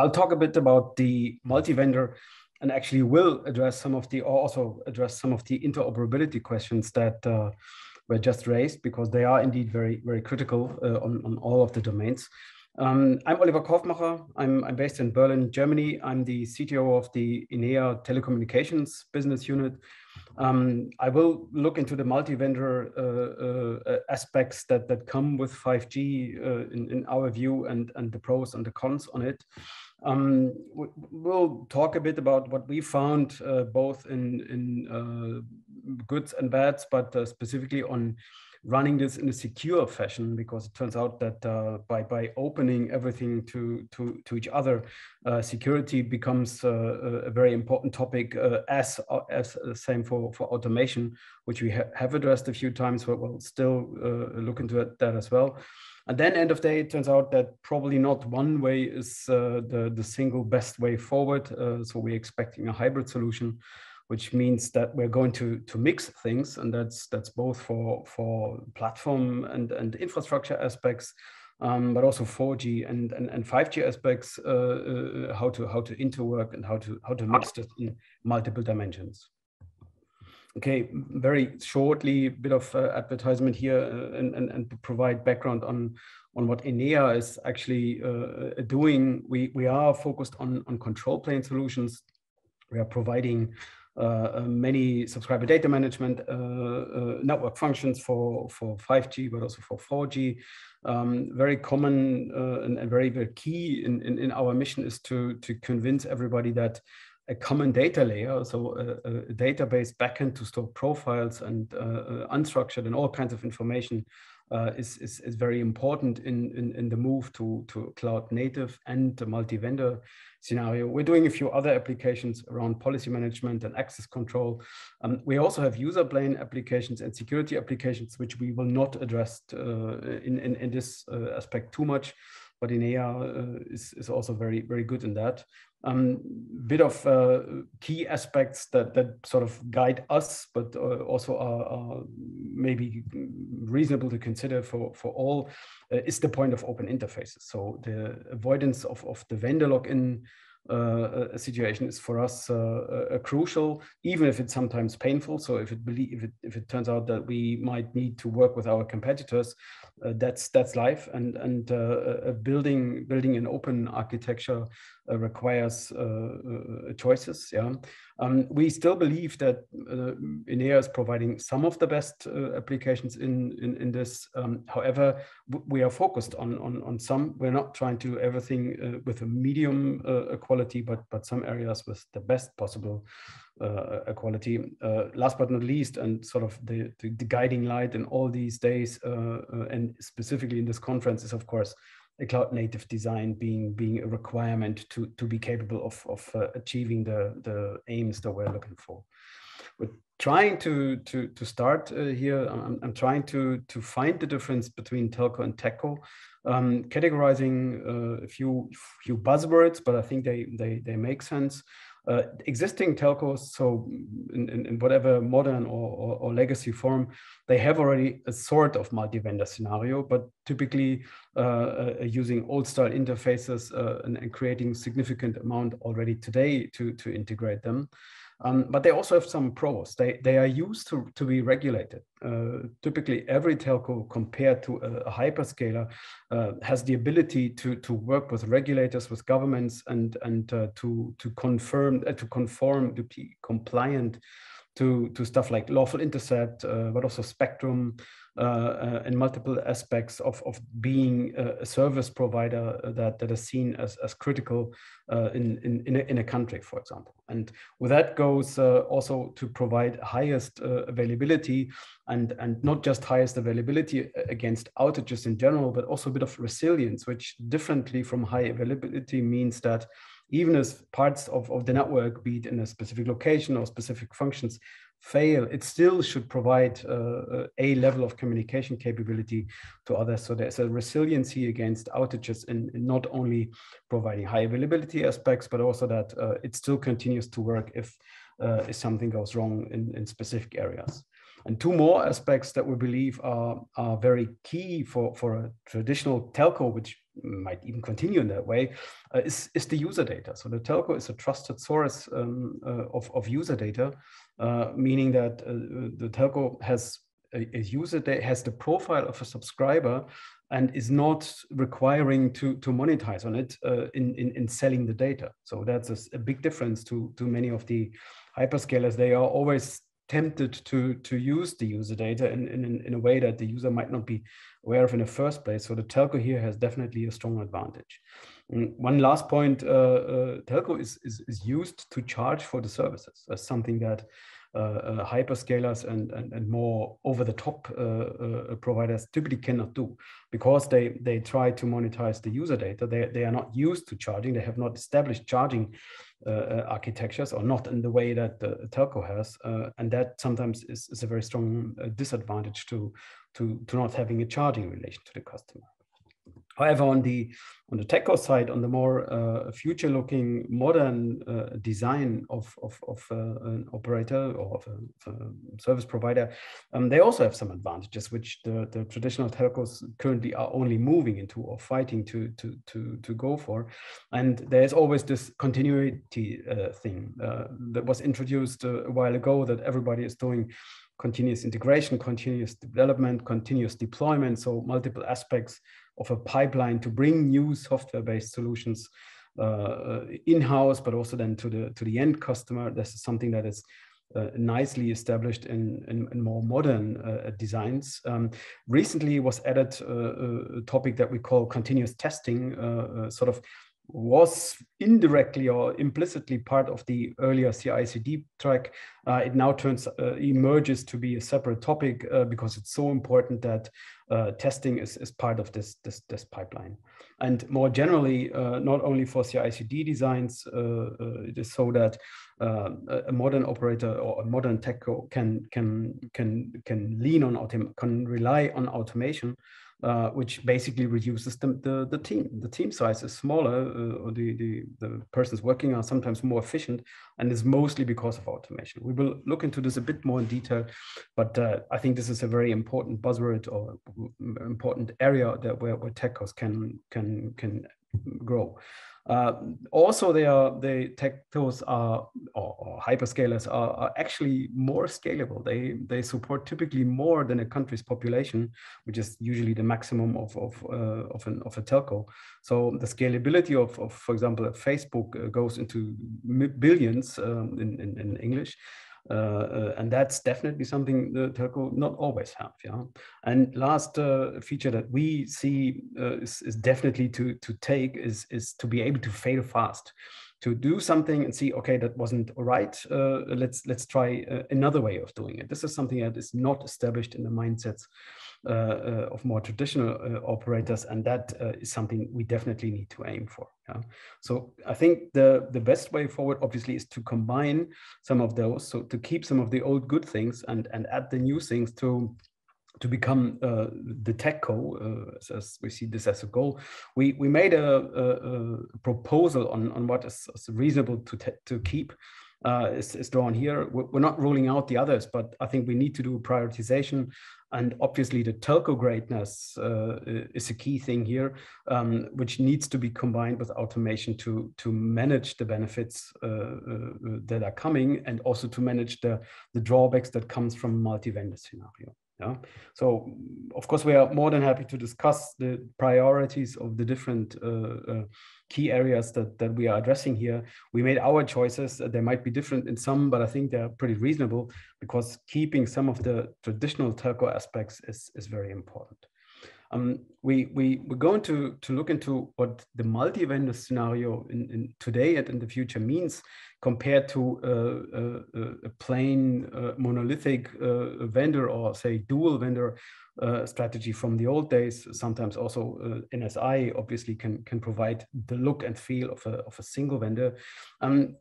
I'll talk a bit about the multi-vendor and actually will address some of the, or also address some of the interoperability questions that were just raised, because they are indeed very, very critical on all of the domains. I'm Oliver Korfmacher. I'm based in Berlin, Germany. I'm the CTO of the ENEA Telecommunications business unit. I will look into the multi-vendor aspects that come with 5G in our view, and the pros and the cons on it. We'll talk a bit about what we found both in goods and bads, but specifically on running this in a secure fashion, because it turns out that by opening everything to each other, security becomes a very important topic, as the same for automation, which we have addressed a few times, but we'll still look into that as well. And then end of day, it turns out that probably not one way is the single best way forward. So we're expecting a hybrid solution, which means that we're going to mix things, and that's both for platform and infrastructure aspects, but also 4G and 5G aspects, how to interwork and how to mix this in multiple dimensions. Okay, very shortly, a bit of advertisement here, and to provide background on what ENEA is actually doing. We are focused on control plane solutions. We are providing many subscriber data management network functions for 5G, but also for 4G. Very common and very, very key in our mission is to convince everybody that a common data layer, so a database backend to store profiles and unstructured and all kinds of information, is very important in the move to cloud native and multi-vendor scenario. We're doing a few other applications around policy management and access control. We also have user plane applications and security applications, which we will not address in this aspect too much, but ENEA is also very, very good in that. Bit of key aspects that sort of guide us, but also are maybe reasonable to consider for all, is the point of open interfaces. So the avoidance of the vendor lock-in situation is for us crucial, even if it's sometimes painful. So if it turns out that we might need to work with our competitors, that's life. And building an open architecture requires choices. Yeah, we still believe that ENEA is providing some of the best applications in this. However, we are focused on some. We're not trying to do everything with a medium quality, but some areas with the best possible quality. Last but not least, and sort of the guiding light in all these days, and specifically in this conference, is of course a cloud native design being a requirement to be capable of achieving the aims that we're looking for. We're trying to start here. I'm trying to find the difference between telco and techco, categorizing a few buzzwords, but I think they make sense. Existing telcos, so in whatever modern or legacy form, they have already a sort of multi-vendor scenario, but typically using old style interfaces and creating significant amount already today to integrate them. But they also have some pros. They are used to be regulated. Typically, every telco compared to a hyperscaler has the ability to work with regulators, with governments, and to conform, to be compliant to stuff like lawful intercept, but also spectrum, and multiple aspects of being a service provider that is seen as critical in a country, for example. And with that goes also to provide highest availability, and not just highest availability against outages in general, but also a bit of resilience, which differently from high availability means that even as parts of the network, be it in a specific location or specific functions, fail, it still should provide a level of communication capability to others. So there's a resiliency against outages in not only providing high availability aspects, but also that it still continues to work if something goes wrong in specific areas. And two more aspects that we believe are very key for a traditional telco, which might even continue in that way, is the user data. So the telco is a trusted source of user data, meaning that the telco has a user that has the profile of a subscriber and is not requiring to monetize on it in selling the data. So that's a big difference to many of the hyperscalers. They are always tempted to use the user data in a way that the user might not be aware of in the first place. So the telco here has definitely a strong advantage. And one last point, telco is used to charge for the services. That's something that hyperscalers and more over-the-top providers typically cannot do, because they try to monetize the user data. They are not used to charging. They have not established charging architectures, or not in the way that the telco has, and that sometimes is a very strong disadvantage to not having a charging relation to the customer. However, on the Techco side, on the more future-looking modern design of an operator or of a service provider, they also have some advantages which the traditional telcos currently are only moving into or fighting to go for. And there's always this continuity thing that was introduced a while ago, that everybody is doing continuous integration, continuous development, continuous deployment, so multiple aspects of a pipeline to bring new software-based solutions in-house, but also then to the end customer. This is something that is nicely established in more modern designs. Recently was added a topic that we call continuous testing, sort of was indirectly or implicitly part of the earlier CI/CD track. It now emerges to be a separate topic because it's so important that testing is part of this pipeline. And more generally, not only for CI/CD designs, it is so that a modern operator or a modern techco can rely on automation, which basically reduces the team. The team size is smaller, or the persons working are sometimes more efficient, and it's mostly because of automation. We will look into this a bit more in detail, but I think this is a very important buzzword or important area where techcos can grow. Also, the techcos or hyperscalers are actually more scalable. They support typically more than a country's population, which is usually the maximum of a telco. So the scalability of for example, Facebook goes into billions in English. And that's definitely something the telco not always have. Yeah. And last feature that we see is definitely to take is to be able to fail fast, to do something and see, okay, that wasn't right. Let's try another way of doing it. This is something that is not established in the mindsets of more traditional operators, and that is something we definitely need to aim for. Yeah? So I think the best way forward, obviously, is to combine some of those, so to keep some of the old good things and add the new things to become the Techco, as we see this as a goal. We made a proposal on what is reasonable to keep. Is drawn here. We're not ruling out the others, but I think we need to do prioritization. And obviously the telco greatness is a key thing here, which needs to be combined with automation to manage the benefits that are coming, and also to manage the drawbacks that comes from multi-vendor scenario. Yeah. So, of course, we are more than happy to discuss the priorities of the different key areas that we are addressing here. We made our choices. They might be different in some, but I think they're pretty reasonable, because keeping some of the traditional telco aspects is very important. We're going to look into what the multi-vendor scenario in today and in the future means compared to a plain monolithic vendor, or say dual vendor strategy from the old days. Sometimes also NSI obviously can provide the look and feel of a single vendor.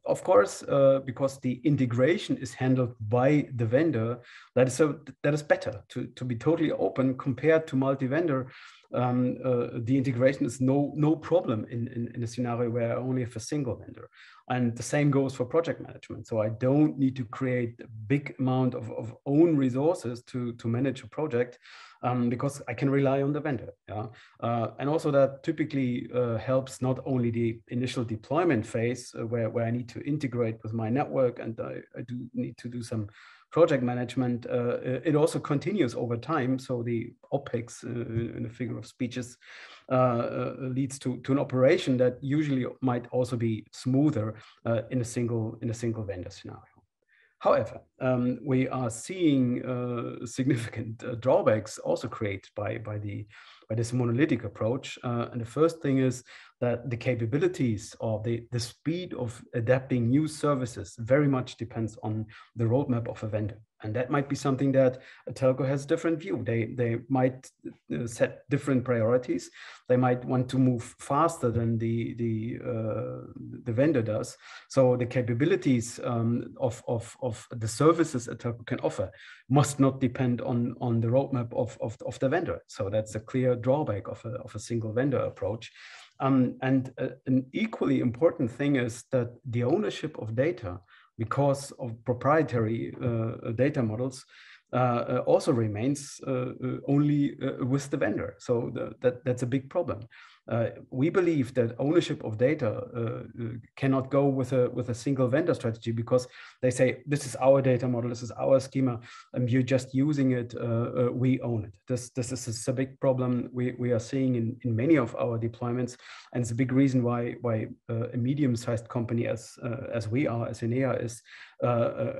Of course, because the integration is handled by the vendor, that is better to be totally open compared to multi-vendor. the integration is no problem in a scenario where I only have a single vendor. And the same goes for project management. So I don't need to create a big amount of own resources to manage a project, because I can rely on the vendor. Yeah? And also that typically helps not only the initial deployment phase where I need to integrate with my network and I do need to do some project management. It also continues over time. So the OpEx in a figure of speeches leads to an operation that usually might also be smoother in a single vendor scenario. However, we are seeing significant drawbacks also created by this monolithic approach. And the first thing is that the capabilities or the speed of adapting new services very much depends on the roadmap of a vendor. And that might be something that a telco has a different view. They might set different priorities. They might want to move faster than the vendor does. So the capabilities of the services a telco can offer must not depend on the roadmap of the vendor. So that's a clear drawback of a single vendor approach. And an equally important thing is that the ownership of data, because of proprietary data models, also remains only with the vendor. So that's a big problem. We believe that ownership of data cannot go with a single vendor strategy, because they say, this is our data model, this is our schema, and you're just using it, we own it. This is a big problem we are seeing in many of our deployments, and it's a big reason why a medium-sized company as we are, as ENEA is,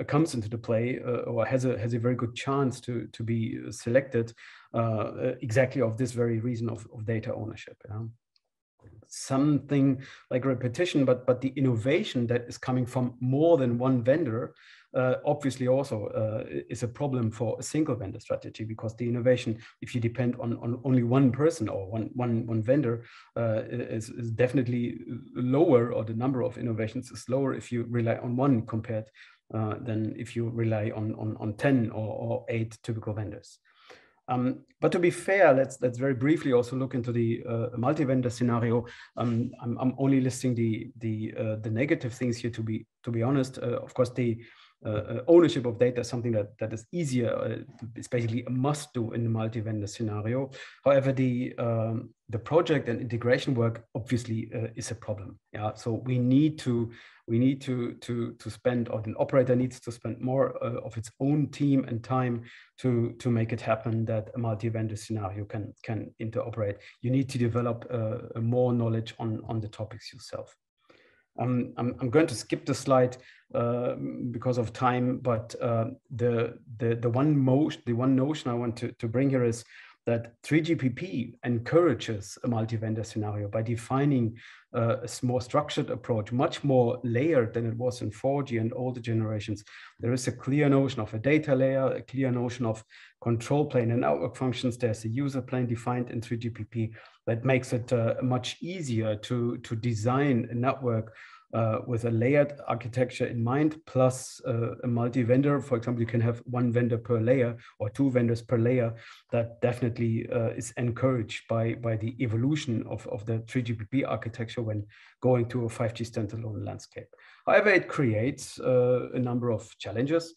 comes into the play or has a very good chance to be selected exactly of this very reason of data ownership. Yeah? Something like repetition, but the innovation that is coming from more than one vendor obviously also is a problem for a single vendor strategy, because the innovation, if you depend on only one person or one vendor, is definitely lower, or the number of innovations is lower if you rely on one compared than if you rely on 10 or 8 typical vendors. But to be fair, let's very briefly also look into the multi-vendor scenario. I'm only listing the negative things here. To be honest, of course, the ownership of data is something that is easier. It's basically a must-do in the multi-vendor scenario. However, the project and integration work obviously is a problem. Yeah, so we need to spend, or the operator needs to spend more of its own team and time to make it happen that a multi-vendor scenario can interoperate. You need to develop more knowledge on the topics yourself. I'm going to skip the slide because of time, but the one notion I want to bring here is that 3GPP encourages a multi-vendor scenario by defining a more structured approach, much more layered than it was in 4G and older generations. There is a clear notion of a data layer, a clear notion of control plane and network functions. There's a user plane defined in 3GPP that makes it much easier to design a network with a layered architecture in mind, plus a multi-vendor. For example, you can have one vendor per layer or two vendors per layer. That definitely is encouraged by the evolution of the 3GPP architecture when going to a 5G standalone landscape. However, it creates a number of challenges,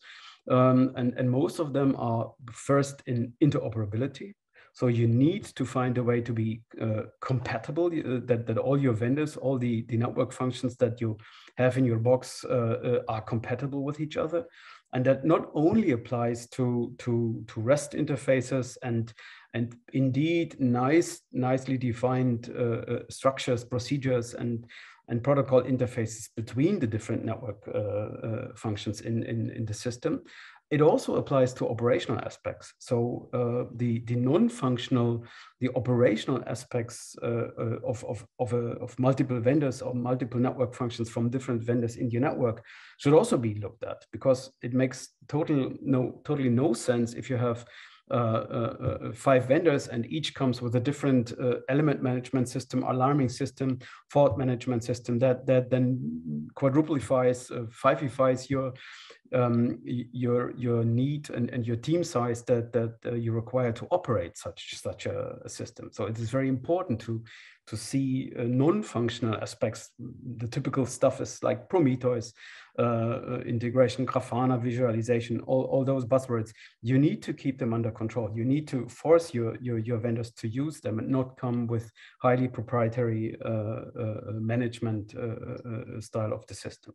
and most of them are first in interoperability. So you need to find a way to be compatible, that all your vendors, all the network functions that you have in your box are compatible with each other. And that not only applies to REST interfaces and indeed nicely defined structures, procedures, and protocol interfaces between the different network functions in the system. It also applies to operational aspects. So the non-functional, the operational aspects of multiple vendors or multiple network functions from different vendors in your network should also be looked at, because it makes totally no sense if you have 5 vendors and each comes with a different element management system, alarming system, fault management system that then quadruplifies, 5ifies your need and your team size that you require to operate such a system. So it is very important to see non-functional aspects. The typical stuff is like Prometheus, integration, Grafana, visualization, all those buzzwords. You need to keep them under control. You need to force your vendors to use them and not come with highly proprietary management style of the system.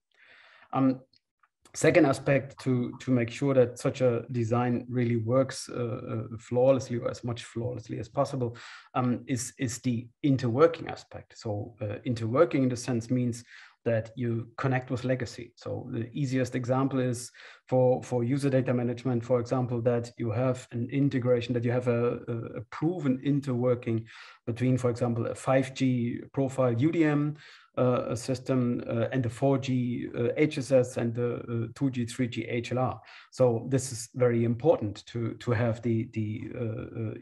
Second aspect to make sure that such a design really works flawlessly, or as much flawlessly as possible, is the interworking aspect. So interworking in the sense means that you connect with legacy. So the easiest example is for user data management, for example, that you have an integration, that you have a proven interworking between, for example, a 5G profile UDM system and the 4G HSS and the 2G, 3G HLR. So this is very important to have the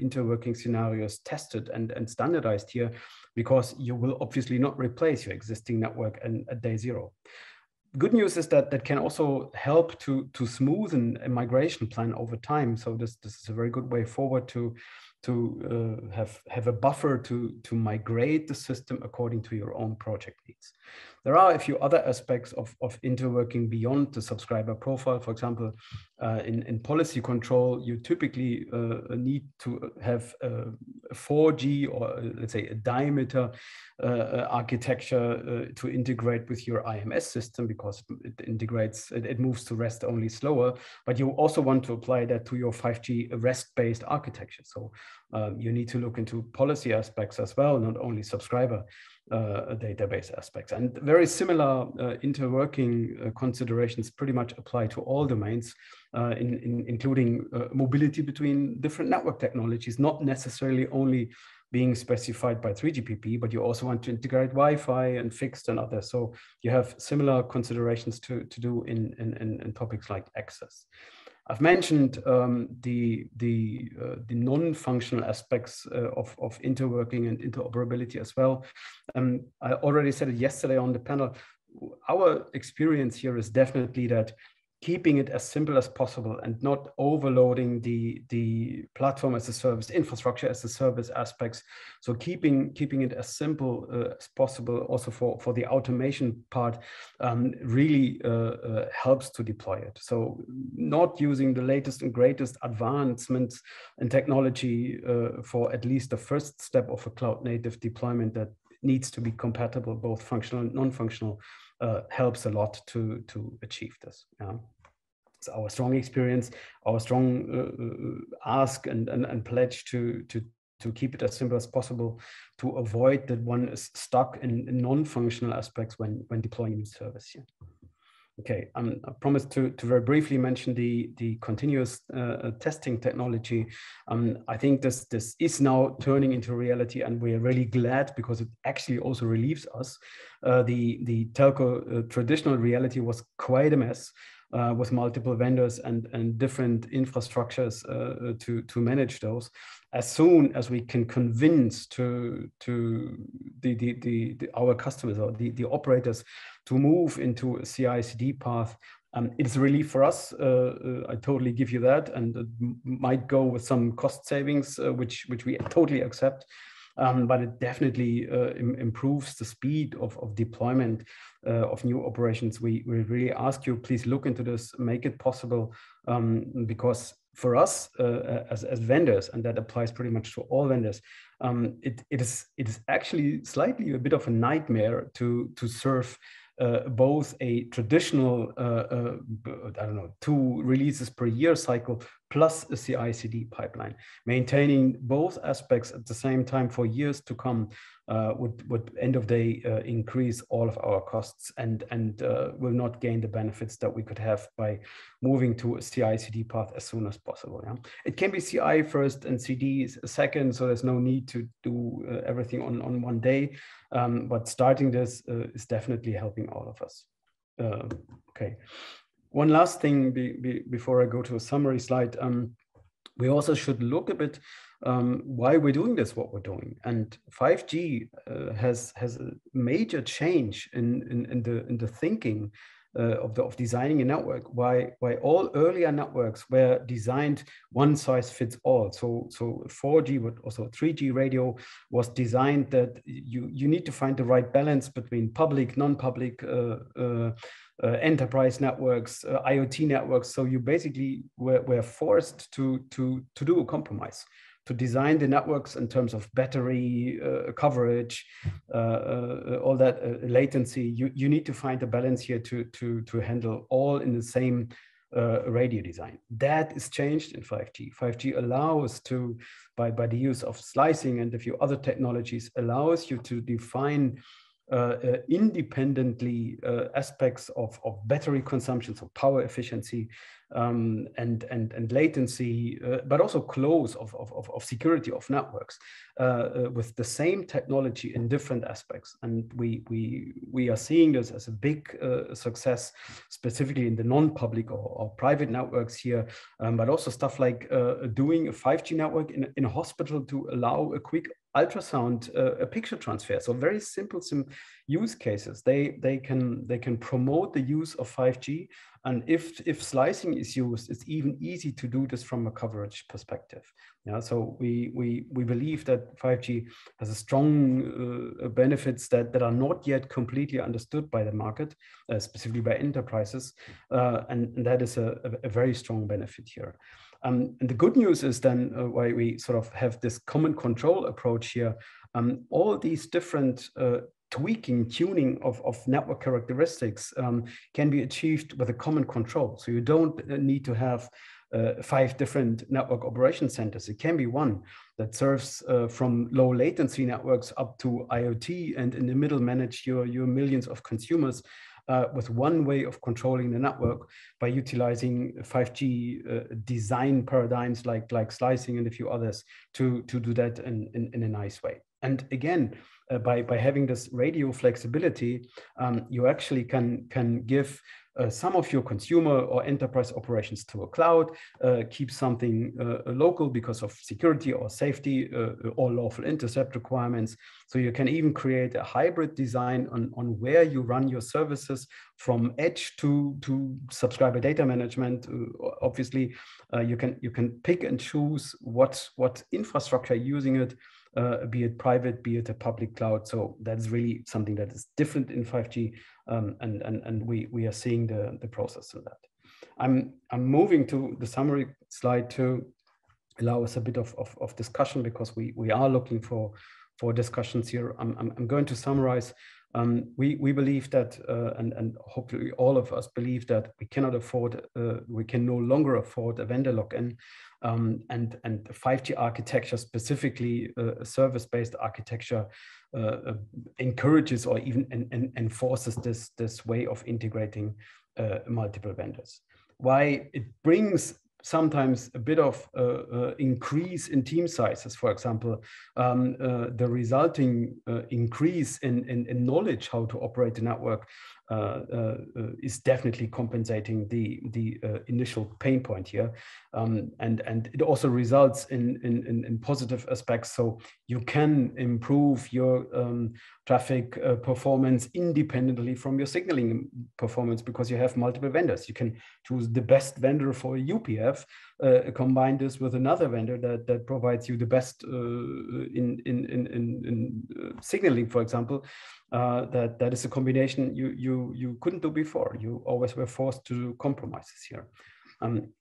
interworking scenarios tested and standardized here, because you will obviously not replace your existing network at day zero. Good news is that can also help to smoothen a migration plan over time. So this is a very good way forward to have a buffer to migrate the system according to your own project needs. There are a few other aspects of interworking beyond the subscriber profile. For example, in policy control, you typically need to have a 4G or let's say a diameter architecture to integrate with your IMS system, because it moves to REST only slower, but you also want to apply that to your 5G REST-based architecture. So you need to look into policy aspects as well, not only subscriber database aspects. And very similar interworking considerations pretty much apply to all domains, including mobility between different network technologies, not necessarily only being specified by 3GPP, but you also want to integrate Wi-Fi and fixed and others. So you have similar considerations to do in topics like access. I've mentioned the non-functional aspects of interworking and interoperability as well. I already said it yesterday on the panel. Our experience here is definitely that keeping it as simple as possible and not overloading the platform as a service, infrastructure as a service aspects. So keeping it as simple as possible also for the automation part really helps to deploy it. So not using the latest and greatest advancements in technology for at least the first step of a cloud native deployment that needs to be compatible, both functional and non-functional, helps a lot to achieve this. Yeah. So our strong experience, our strong ask and pledge to keep it as simple as possible, to avoid that one is stuck in non-functional aspects when deploying a new service here. Okay, I promised to very briefly mention the continuous testing technology. I think this is now turning into reality, and we're really glad, because it actually also relieves us. The telco traditional reality was quite a mess with multiple vendors and different infrastructures to manage those. As soon as we can convince our customers or the operators to move into a CI/CD path, it's a relief for us. I totally give you that, and it might go with some cost savings, which we totally accept. But it definitely improves the speed of deployment of new operations. We really ask you, please look into this, make it possible, because for us as vendors, and that applies pretty much to all vendors, it is actually slightly a bit of a nightmare to serve both a traditional, 2 releases per year cycle plus a CI/CD pipeline. Maintaining both aspects at the same time for years to come would end of day increase all of our costs and will not gain the benefits that we could have by moving to a CI/CD path as soon as possible. Yeah? It can be CI first and CD second, so there's no need to do everything on one day. But starting this is definitely helping all of us. Okay. One last thing before I go to a summary slide. We also should look a bit why we're doing this, what we're doing. And 5G has a major change in the thinking of designing a network, why all earlier networks were designed one size fits all. So 4G, but also 3G radio was designed that you need to find the right balance between public, non-public, enterprise networks, IoT networks. So you basically were forced to do a compromise, to design the networks in terms of battery coverage, all that latency. You need to find a balance here to handle all in the same radio design. That is changed in 5G. 5G allows to, by the use of slicing and a few other technologies, allows you to define independently aspects of battery consumption, so power efficiency and latency, but also close of security of networks with the same technology in different aspects. And we are seeing this as a big success, specifically in the non-public or private networks here, but also stuff like doing a 5G network in a hospital to allow a quick ultrasound, a picture transfer. So very simple use cases. They can promote the use of 5G, and if slicing is used, it's even easy to do this from a coverage perspective. Yeah, so we believe that 5G has a strong benefits that are not yet completely understood by the market, specifically by enterprises, and that is a very strong benefit here. And the good news is then why we sort of have this common control approach here. All these different tuning of network characteristics can be achieved with a common control. So you don't need to have 5 different network operation centers. It can be one that serves from low latency networks up to IoT, and in the middle manage your millions of consumers with one way of controlling the network by utilizing 5G design paradigms like slicing and a few others to do that in a nice way. And again, by having this radio flexibility, you actually can give some of your consumer or enterprise operations to a cloud, keep something local because of security or safety or lawful intercept requirements. So you can even create a hybrid design on where you run your services, from edge to subscriber data management. Obviously, you can pick and choose what infrastructure you're using it, be it private, be it a public cloud. So that's really something that is different in 5G, and we are seeing the process in that. I'm moving to the summary slide to allow us a bit of discussion, because we are looking for discussions here. I'm going to summarize. We believe that, and hopefully all of us believe that we cannot afford, we can no longer afford a vendor lock-in, and the 5G architecture, specifically a service-based architecture, encourages or even enforces this way of integrating multiple vendors. Why it brings sometimes a bit of increase in team sizes, for example, the resulting increase in knowledge how to operate the network is definitely compensating the initial pain point here, and it also results in positive aspects. So you can improve your traffic performance independently from your signaling performance, because you have multiple vendors. You can choose the best vendor for UPF, combine this with another vendor that provides you the best in signaling, for example. That is a combination you couldn't do before. You always were forced to do compromises here.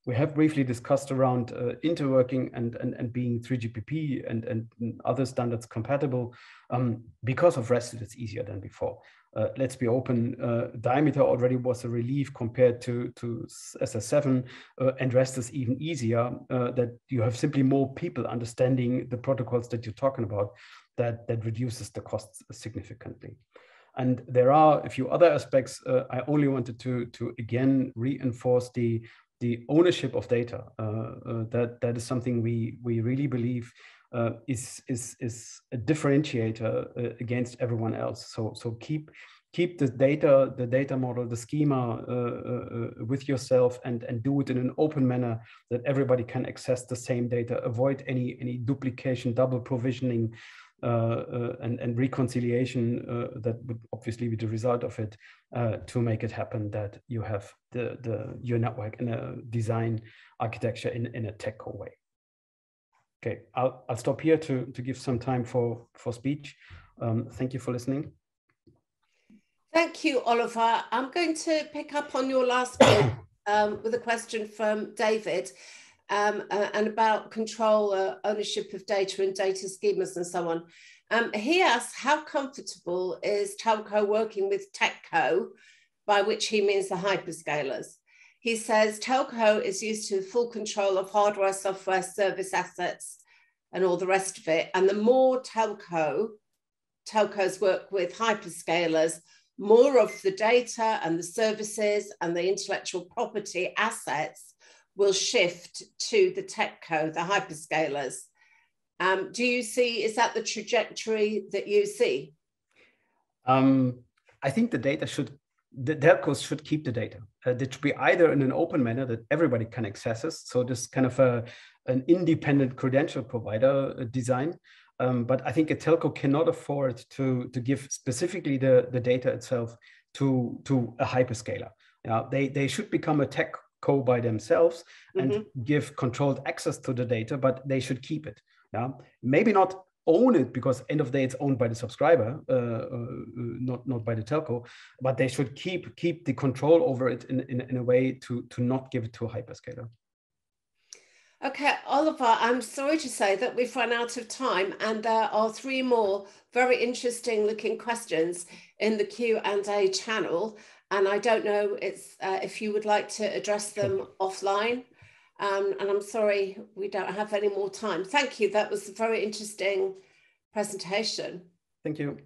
We have briefly discussed around interworking and being 3GPP and other standards compatible. Because of REST, it's easier than before. Let's be open, diameter already was a relief compared to SS7, and REST is even easier, that you have simply more people understanding the protocols that you're talking about, that reduces the costs significantly. And there are a few other aspects. I only wanted to again reinforce the ownership of data. That is something we really believe is a differentiator against everyone else. So keep keep the data model, the schema with yourself, and do it in an open manner that everybody can access the same data, avoid any duplication, double provisioning, and reconciliation that would obviously be the result of it, to make it happen that you have your network in a design architecture in a Techco way. Okay, I'll stop here to give some time for speech. Thank you for listening. Thank you, Oliver. I'm going to pick up on your last point with a question from David, and about control, ownership of data and data schemas and so on. He asks, how comfortable is Telco working with Techco, by which he means the hyperscalers? He says Telco is used to full control of hardware, software, service assets, and all the rest of it. And the more telcos work with hyperscalers, more of the data and the services and the intellectual property assets will shift to the Techco, the hyperscalers. Do you see, is that the trajectory that you see? I think the telcos should keep the data. It should be either in an open manner that everybody can access it. So this kind of an independent credential provider design. But I think a telco cannot afford to give specifically the data itself to a hyperscaler. They should become a Techco by themselves and give controlled access to the data, but they should keep it. Maybe not own it, because end of the day it's owned by the subscriber, not by the telco, but they should keep the control over it in a way to not give it to a hyperscaler. Okay, Oliver, I'm sorry to say that we've run out of time, and there are 3 more very interesting looking questions in the Q&A channel, and I don't know if you would like to address them offline, and I'm sorry we don't have any more time. Thank you, that was a very interesting presentation. Thank you.